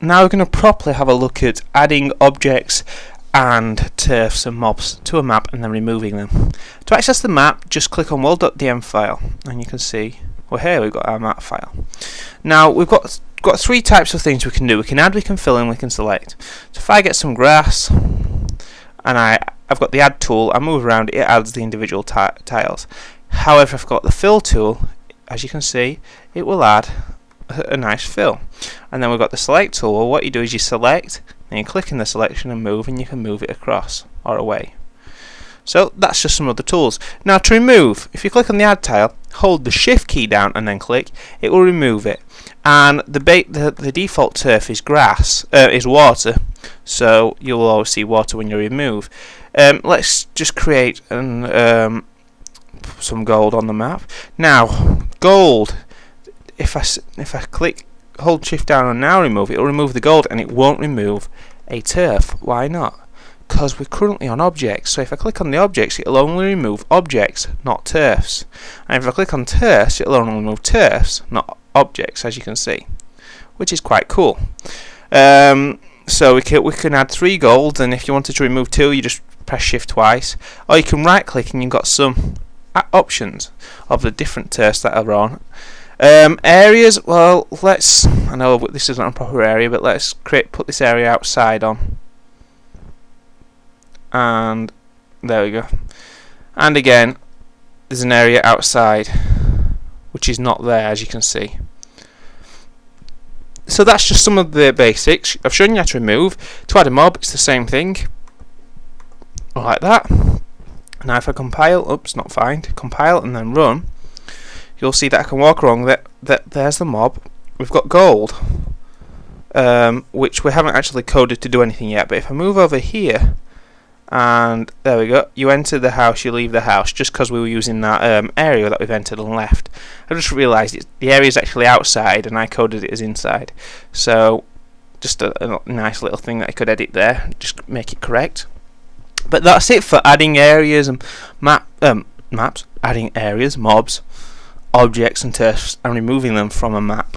now we're going to properly have a look at adding objects and turfs and mobs to a map and then removing them. To access the map, just click on world.dm file and you can see, well, here we've got our map file. Now we've got three types of things we can do. We can add, we can fill, and we can select. So if I get some grass and I've got the add tool, I move around, it adds the individual tiles. However, if I've got the fill tool, as you can see, it will add a nice fill. And then we've got the select tool. Well, what you do is you select and you click in the selection and move, and you can move it across or away. So that's just some of the tools. Now to remove, if you click on the add tile, hold the shift key down and then click, it will remove it. And the default turf is grass, is water, so you'll always see water when you remove. Let's just create some gold on the map. Now gold, if I click, hold shift down and now remove, it will remove the gold and it won't remove a turf. Why not? Because we're currently on objects, so if I click on the objects, it'll only remove objects, not turfs. And if I click on turfs, it'll only remove turfs, not objects, as you can see, which is quite cool. So we can add 3 golds, and if you wanted to remove 2, you just press shift twice, or you can right click and you've got some options of the different turfs that are on. Areas, well, I know this isn't a proper area, but let's put this area outside on. And there we go. And again, there's an area outside which is not there, as you can see. So that's just some of the basics. I've shown you how to remove. To add a mob, it's the same thing, like that. Now if I compile, oops, not find, compile and then run, you'll see that I can walk along. There's the mob. We've got gold, which we haven't actually coded to do anything yet. But if I move over here, and there we go, you enter the house, you leave the house, just because we were using that area that we've entered and left. I just realised the area is actually outside and I coded it as inside, so just a nice little thing that I could edit there, just make it correct. But that's it for adding areas and maps, adding areas, mobs, objects and turfs and removing them from a map.